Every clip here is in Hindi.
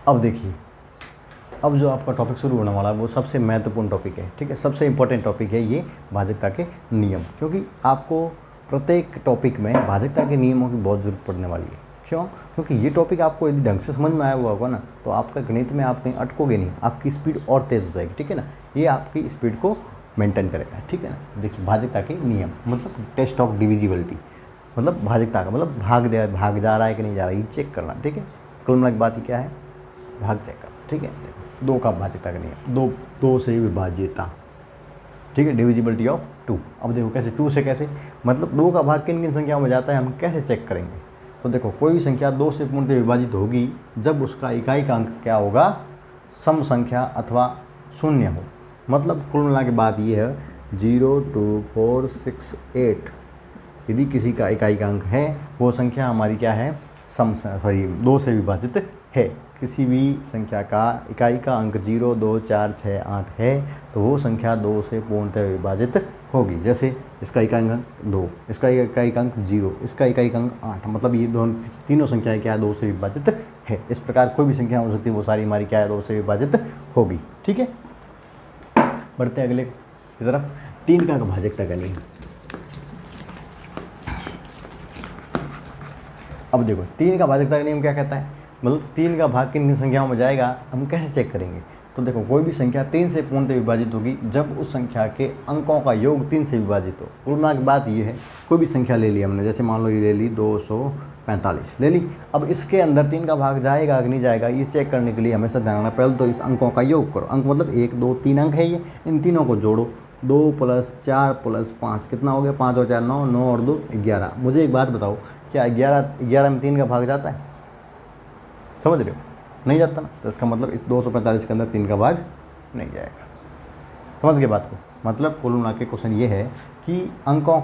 अब देखिए, अब जो आपका टॉपिक शुरू होने वाला है वो सबसे महत्वपूर्ण टॉपिक है, ठीक है, सबसे इंपॉर्टेंट टॉपिक है ये भाजकता के नियम, क्योंकि आपको प्रत्येक टॉपिक में भाजकता के नियमों की बहुत ज़रूरत पड़ने वाली है। क्यों? क्योंकि ये टॉपिक आपको यदि ढंग से समझ में आया हुआ होगा ना, तो आपका गणित में आप कहीं अटकोगे नहीं, आपकी स्पीड और तेज़ हो जाएगी, ठीक है ना। ये आपकी स्पीड को मेंटेन करेगा, ठीक है ना। देखिए, भाजकता के नियम मतलब टेस्ट ऑफ डिविजिबिलिटी, मतलब भाजकता का मतलब भाग जा रहा है कि नहीं जा रहा है, ये चेक करना, ठीक है। कुल मिला के बात ये क्या है, भाग चेक करना, ठीक है। दो का भाजकता का नियम, दो से विभाज्यता, ठीक है, डिविजिबिलिटी ऑफ 2। अब देखो कैसे, 2 से कैसे, मतलब 2 का भाग किन किन संख्याओं में जाता है, हम कैसे चेक करेंगे। तो देखो, कोई भी संख्या 2 से पूर्णतः विभाजित होगी जब उसका इकाई का अंक क्या होगा, सम संख्या अथवा शून्य हो। मतलब कुल मिला के बात ये है 0, 2, 4, 6, 8 यदि किसी का इकाई का अंक है, वो संख्या हमारी क्या है, 2 से विभाजित है। किसी भी संख्या का इकाई का अंक 0, 2, 4, 6, 8 है तो वो संख्या 2 से पूर्णतः विभाजित होगी। जैसे इसका इकाई अंक 2, इसका इकाई अंक 0, इसका इकाई अंक 8, मतलब ये तीनों संख्याएं क्या है, 2 से विभाजित है। इस प्रकार कोई भी संख्या हो सकती है, वो सारी हमारी क्या है, 2 से विभाजित होगी, ठीक है। बढ़ते हैं अगले की तरफ, 3 का भाजकता का नियम। अब देखो, 3 का भाजकता का नियम क्या कहता है, मतलब 3 का भाग किन किन संख्याओं में जाएगा, हम कैसे चेक करेंगे। तो देखो, कोई भी संख्या 3 से पूर्णतः विभाजित होगी जब उस संख्या के अंकों का योग 3 से विभाजित हो। तुलना की बात ये है, कोई भी संख्या ले ली हमने, जैसे मान लो ये ले ली 245 ले ली। अब इसके अंदर 3 का भाग जाएगा कि नहीं जाएगा, ये चेक करने के लिए हमेशा ध्यान रखना, पहले तो इस अंकों का योग करो। अंक मतलब 1, 2, 3 अंक है ये, इन तीनों को जोड़ो। 2 + 4 + 5 कितना हो गया, 5 और 4 9, 9 और 2 11। मुझे एक बात बताओ, क्या 11 में 3 का भाग जाता है, समझ रहे हो, नहीं जाता ना। तो इसका मतलब इस 245 के अंदर 3 का भाग नहीं जाएगा। समझ गए बात को। मतलब कुल मिला के क्वेश्चन ये है कि अंकों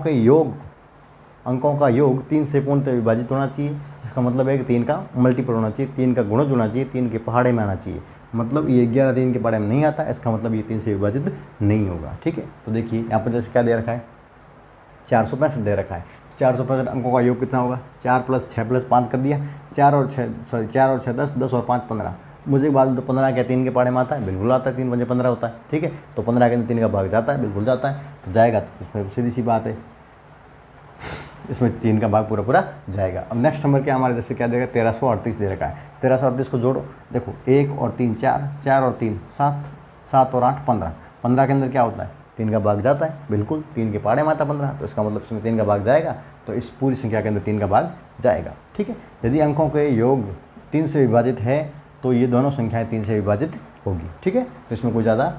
का योग 3 से पूर्णतः विभाजित होना चाहिए। इसका मतलब है कि 3 का मल्टीपल होना चाहिए, 3 का गुणज होना चाहिए, 3 के पहाड़े में आना चाहिए। मतलब ये 11 3 के पहाड़े में नहीं आता, इसका मतलब ये 3 से विभाजित नहीं होगा, ठीक है। तो देखिए यहाँ पर जैसे क्या दे रखा है, 465 दे रखा है। 465 अंकों का योग कितना होगा, 4 + 6 + 5 कर दिया, 4 और 6 10, 10 और 5 15। मुझे एक बात बताओ, 15 क्या 3 के पहाड़े में आता है, बिल्कुल आता है, 3 × 15 होता है, ठीक है। तो 15 के अंदर 3 का भाग जाता है, बिल्कुल जाता है, तो जाएगा। तो इसमें सीधी सी बात है, इसमें 3 का भाग पूरा पूरा जाएगा। अब नेक्स्ट नंबर क्या हमारे जैसे क्या देगा, 1338 दे रखा है। 1338 को जोड़ो, देखो 1 और 3 4, 4 और 3 7, 7 और 8 15। 15 के अंदर क्या होता है, 3 का भाग जाता है, बिल्कुल, 3 के पहाड़े में आता 15, तो इसका मतलब इसमें 3 का भाग जाएगा, तो इस पूरी संख्या के अंदर 3 का भाग जाएगा, ठीक है। यदि अंकों के योग 3 से विभाजित है तो ये दोनों संख्याएँ 3 से विभाजित होगी, ठीक है। तो इसमें कोई ज़्यादा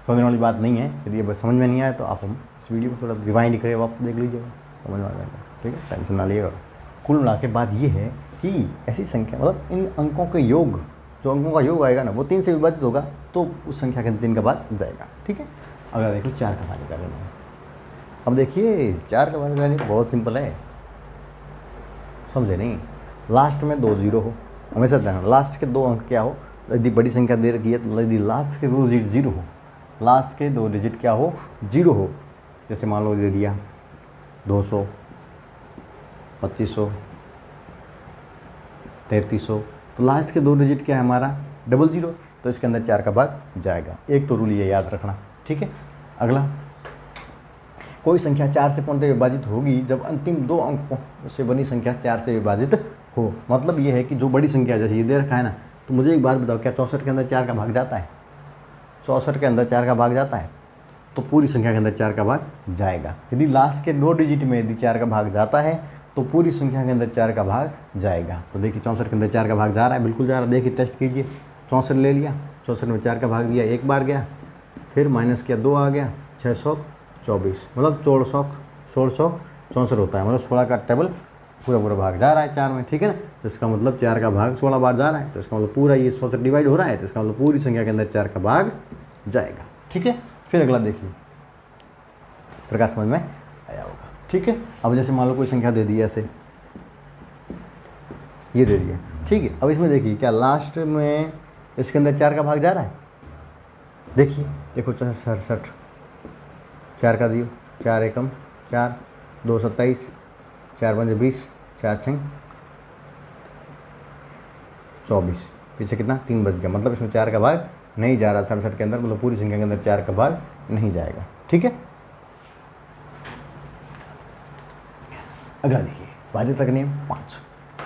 समझने वाली बात नहीं है। यदि ये समझ में नहीं आया तो आप हम इस वीडियो को थोड़ा रिवाइंड करें, वापस देख लीजिएगा, समझ में आ जाएगा, ठीक है, टेंशन ना लीजिएगा। कुल मिला के बात ये है कि ऐसी संख्या, मतलब इन अंकों के योग, जो अंकों का योग आएगा ना, वो 3 से विभाजित होगा तो उस संख्या के अंदर 3 का भाग जाएगा, ठीक है। अगर देखो 4 का भाग निकालना है, अब देखिए 4 का भाग निकालना बहुत सिंपल है, समझे नहीं। लास्ट में 2 0 हो, हमेशा ध्यान, लास्ट के 2 अंक क्या हो, यदि बड़ी संख्या दे रखी है तो यदि लास्ट के 2 डिजिट 0 हो, लास्ट के 2 डिजिट क्या हो, 0 हो। जैसे मान लो दे दिया 200, 2500, 3300, तो लास्ट के 2 डिजिट क्या है हमारा, 00, तो इसके अंदर 4 का भाग जाएगा। एक तो रूल ये याद रखना, ठीक है। अगला, कोई संख्या 4 से पूर्णतः विभाजित होगी जब अंतिम 2 अंकों से बनी संख्या 4 से विभाजित हो। मतलब ये है कि जो बड़ी संख्या, जैसे ये दे रखा है ना, तो मुझे एक बात बताओ, क्या 64 के अंदर 4 का भाग जाता है, 64 के अंदर 4 का भाग जाता है, तो पूरी संख्या के अंदर 4 का भाग जाएगा। यदि लास्ट के 2 डिजिट में यदि 4 का भाग जाता है तो पूरी संख्या के अंदर 4 का भाग जाएगा। तो देखिए 64 के अंदर 4 का भाग जा रहा है, बिल्कुल जा रहा है, देखिए टेस्ट कीजिए। 64 ले लिया, 64 में 4 का भाग दिया, एक बार गया, फिर माइनस किया 2 आ गया, 624, मतलब 1664 होता है, मतलब 16 का टेबल पूरा पूरा भाग जा रहा है 4 में, ठीक है ना। तो इसका मतलब 4 का भाग 16 बार जा रहा है, तो इसका मतलब पूरा ये 100 से डिवाइड हो रहा है, तो इसका मतलब पूरी संख्या के अंदर 4 का भाग जाएगा, ठीक है। फिर अगला देखिए, इस प्रकार समझ में आया होगा, ठीक है। अब जैसे मान लो कोई संख्या दे दी ऐसे, ये दे दिया, ठीक है। अब इसमें देखिए क्या लास्ट में इसके अंदर 4 का भाग जा रहा है, देखिए, देखो 67, 4 का दियो, 4 एकम 4, 2 27, 4 5 20, 4 6 24, पीछे कितना 3 बच गया, मतलब इसमें 4 का भाग नहीं जा रहा 67 के अंदर, मतलब पूरी संख्या के अंदर 4 का भाग नहीं जाएगा। ठीक है, अगला देखिए भाज्यता का नियम 5।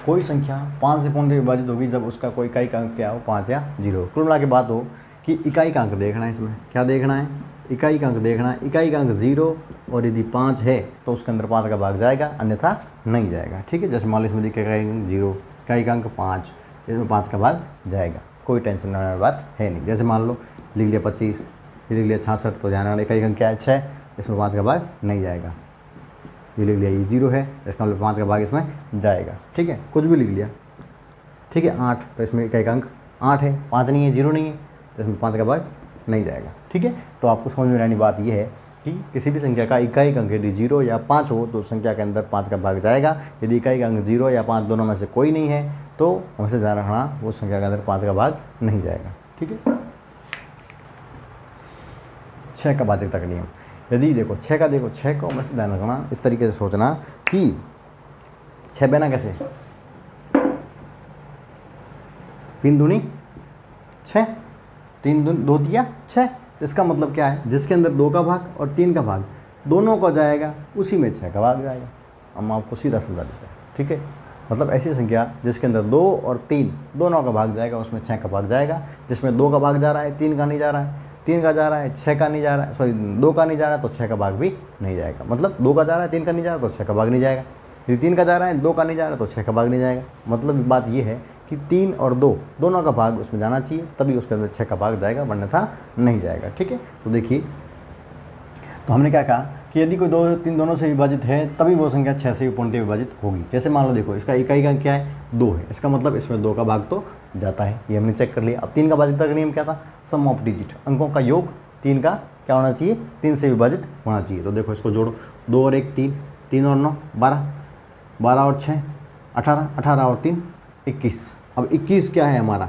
कोई संख्या 5 से पूर्णतः विभाजित होगी जब उसका कोई इकाई का अंक क्या हो, 5 या 0। कुल मिला के बात हो कि इकाई का अंक देखना है, इसमें क्या देखना है, इकाई का अंक देखना है। इकाई का अंक 0 और यदि 5 है तो उसके अंदर 5 का भाग जाएगा, अन्यथा नहीं जाएगा। ठीक है, जैसे मान लो इसमें दिखेगा 0, इकाई का अंक 5, इसमें 5 का भाग जाएगा, कोई टेंशन लेने वाली बात है नहीं। जैसे मान लो लिख लिया 25, लिख लिया 66, तो ध्यान रखना इकाई का अंक क्या है 6, इसमें 5 का भाग नहीं जाएगा। ये लिख लिया ये 0 है, इसका मतलब 5 का भाग इसमें जाएगा। ठीक है, कुछ भी लिख लिया। ठीक है, 8, तो इसमें इकाई का अंक 8 है, 5 नहीं है, 0 नहीं है, तो इसमें 5 का भाग नहीं जाएगा। ठीक है, तो आपको समझ में रहने बात यह है कि किसी भी संख्या का इकाई का अंक यदि 0 या 5 हो तो संख्या के अंदर 5 का भाग जाएगा। यदि इकाई का अंक 0 या 5 दोनों में से कोई नहीं है तो हमसे ध्यान रखना वो संख्या के अंदर 5 का भाग नहीं जाएगा। ठीक है, 6 का भाज्यता का नियम। यदि देखो 6 का, देखो 6 को हमसे ध्यान रखना, इस तरीके से सोचना कि 6 बना कैसे, 3 दूनी 6, 3 2 दिया 6, इसका मतलब क्या है, जिसके अंदर 2 का भाग और 3 का भाग दोनों का जाएगा उसी में 6 का भाग जाएगा। हम आपको सीधा समझा देते हैं। ठीक है, मतलब ऐसी संख्या जिसके अंदर 2 और 3 दोनों का भाग जाएगा उसमें 6 का भाग जाएगा। जिसमें 2 का भाग जा रहा है 3 का नहीं जा रहा है, 3 का जा रहा है 6 का नहीं जा रहा है, सॉरी 2 का नहीं जा रहा है तो 6 का भाग भी नहीं जाएगा। मतलब 2 का जा रहा है 3 का नहीं जा रहा तो 6 का भाग नहीं जाएगा। यदि 3 का जा रहा है 2 का नहीं जा रहा तो 6 का भाग नहीं जाएगा। मतलब बात ये है कि 3 और 2 दोनों का भाग उसमें जाना चाहिए, तभी उसके अंदर 6 का भाग जाएगा, वरना था नहीं जाएगा। ठीक है, तो देखिए, तो हमने क्या कहा कि यदि कोई 2 3 दोनों से विभाजित है तभी वो संख्या 6 से पूर्णतः विभाजित होगी। जैसे मान लो देखो इसका इकाई का क्या है 2 है, इसका मतलब इसमें 2 का भाग तो जाता है, ये हमने चेक कर लिया। अब 3 का भाज्यता का नियम क्या था, सम ऑफ डिजिट, अंकों का योग 3 का क्या होना चाहिए, 3 से विभाजित होना चाहिए। तो देखो इसको जोड़ो, 2 और 1 3, 3 और 9 12, 12 और 6 18, 18 और 3 21। अब 21 क्या है हमारा,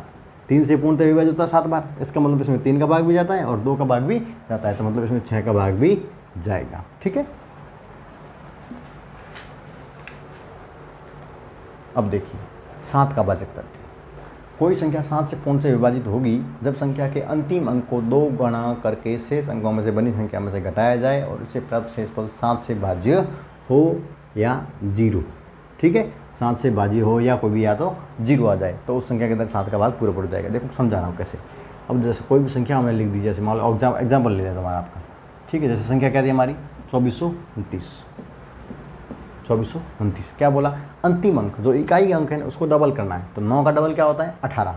3 से पूर्णतः विभाजित होता है 7 बार, इसका मतलब इसमें 3 का भाग भी जाता है और 2 का भाग भी जाता है, तो मतलब इसमें 6 का भाग भी जाएगा। ठीक है, अब देखिए 7 का भाज्यता। कोई संख्या 7 से पूर्णतः विभाजित होगी जब संख्या के अंतिम अंक को 2 गुणा करके शेष अंकों में से बनी संख्या में से घटाया जाए और इससे प्राप्त शेषफल 7 से भाज्य हो या 0। ठीक है, 7 से भाज्य हो या कोई भी या तो 0 आ जाए तो उस संख्या के अंदर 7 का भाग पूरा पड़ जाएगा। देखो समझा रहा हूँ कैसे। अब जैसे कोई भी संख्या हमें लिख दी, जैसे मान लो एग्जाम्पल ले लें तुम्हारा आपका। ठीक है, जैसे संख्या क्या थी हमारी 2429, 2429 क्या बोला, अंतिम अंक जो इकाई अंक है उसको डबल करना है, तो 9 का डबल क्या होता है 18,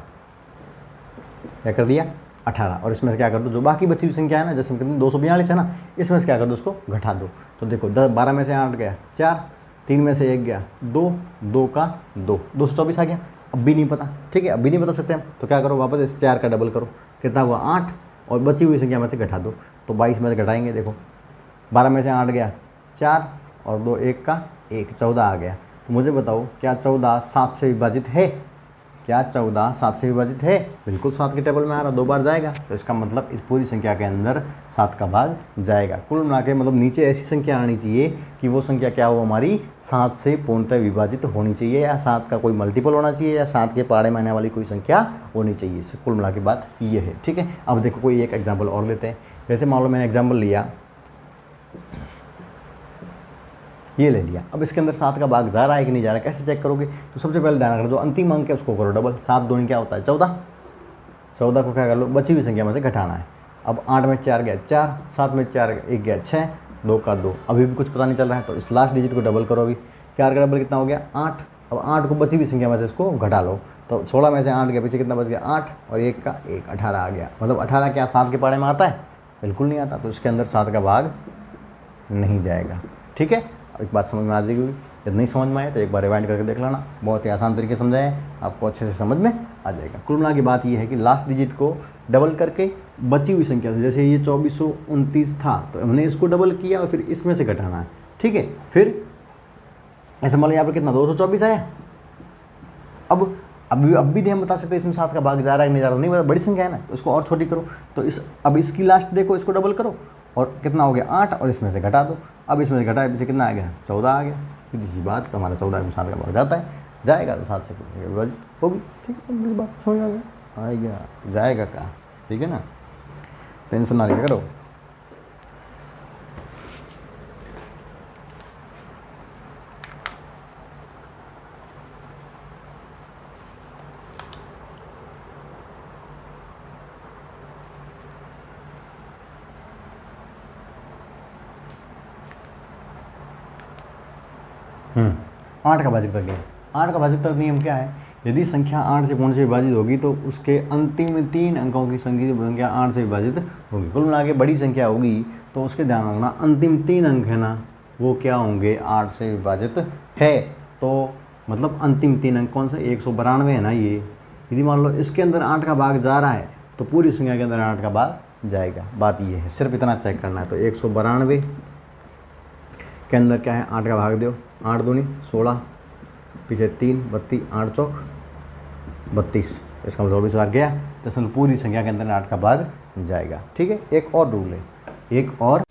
क्या कर दिया 18, और इसमें से क्या कर दो जो बाकी बची हुई संख्या है ना, जैसे हम कहते हैं 242 है ना, इसमें से क्या कर दो उसको घटा दो। तो देखो 12 में से 8 गया 4, 3 में से 1 गया 2, 2 का 2, 224 आ गया। अब भी नहीं पता, ठीक है, अब भी नहीं बता सकते हम, तो क्या करो वापस इस 4 का डबल करो, कितना हुआ 8, और बची हुई संख्या में से घटा दो, तो 22 में से घटाएंगे। देखो 12 में से 8 गया 4 और 2 1 का 1, 14 आ गया। तो मुझे बताओ क्या 14 7 से विभाजित है, क्या 14 7 से विभाजित है, बिल्कुल 7 के टेबल में आ रहा, 2 बार जाएगा, तो इसका मतलब इस पूरी संख्या के अंदर 7 का भाग जाएगा। कुल मिला के मतलब नीचे ऐसी संख्या आनी चाहिए कि वो संख्या क्या हो हमारी 7 से पूर्णतः विभाजित होनी चाहिए, या 7 का कोई मल्टीपल होना चाहिए, या 7 के पहाड़े में आने वाली कोई संख्या होनी चाहिए। इससे कुल मिला के बात ये है। ठीक है, अब देखो कोई एक एग्जाम्पल और लेते हैं। जैसे मान लो मैंने एग्जाम्पल लिया, ये ले लिया। अब इसके अंदर 7 का भाग जा रहा है कि नहीं जा रहा है, कैसे चेक करोगे, तो सबसे पहले ध्यान रखना जो अंतिम अंक है उसको करो डबल। 7 दूनी क्या होता है 14, 14 को क्या कर लो बची हुई संख्या में से घटाना है। अब 8 में 4 गया 4, 7 में 4 1 गया 6, 2 का 2, अभी भी कुछ पता नहीं चल रहा है, तो इस लास्ट डिजिट को डबल करो। अभी 4 का डबल कितना हो गया 8, अब 8 को बची हुई संख्या में से इसको घटा लो, तो 16 में से 8 गया, पीछे कितना बच गया 8 और 1 का 1, 18 आ गया। मतलब 18 क्या 7 के पहाड़े में आता है, बिल्कुल नहीं आता, तो इसके अंदर 7 का भाग नहीं जाएगा। ठीक है, एक बात समझ में आ जाएगी। यदि नहीं समझ में आए तो एक बार रिवाइंड करके देख लेना, बहुत ही आसान तरीके से समझाया है, आपको अच्छे से समझ में आ जाएगा। कुल मिला की बात ये है कि लास्ट डिजिट को डबल करके बची हुई संख्या से, जैसे ये 2429 था तो हमने इसको डबल किया और फिर इसमें से घटाना है। ठीक है, फिर ऐसे मान लो यहाँ पर कितना 224 आया। अब भी हम बता सकते हैं इसमें 7 का भाग जा रहा है नहीं जा रहा, नहीं बता, बड़ी संख्या है ना, तो इसको और छोटी करो। तो अब इसकी लास्ट देखो, इसको डबल करो और कितना हो गया 8, और इसमें से घटा दो। अब इसमें से घटाए पीछे कितना आ गया 14 आ गया। सीधी सी बात, तो हमारा 14 में 7 का भाग जाता है। जाएगा तो 7 से पूर्ण संख्या विभाजित होगी। ठीक है, इस बात समझ आ गया, आएगा जाएगा कहाँ, ठीक है ना, टेंशन ना लिया करो। आठ का भाजक नियम। 8 का भाजक नियम क्या है, यदि संख्या 8 से पूर्ण से विभाजित होगी तो उसके अंतिम 3 अंकों की संख्या 8 से विभाजित होगी। कुल मिला के बड़ी संख्या होगी तो उसके ध्यान रखना अंतिम 3 अंक है ना, वो क्या होंगे, 8 से विभाजित है। तो मतलब अंतिम 3 अंक कौन सा, 192 है ना ये। यदि मान लो इसके अंदर 8 का भाग जा रहा है तो पूरी संख्या के अंदर 8 का भाग जाएगा। बात ये है, सिर्फ इतना चेक करना है। तो 192 के अंदर क्या है, 8 का भाग दो, 8 दूनी 16, पीछे 3 32, 8 चौक 32, इसका मतलब 24 बार गया तो पूरी संख्या के अंदर 8 का भाग जाएगा। ठीक है, एक और रूल है, एक और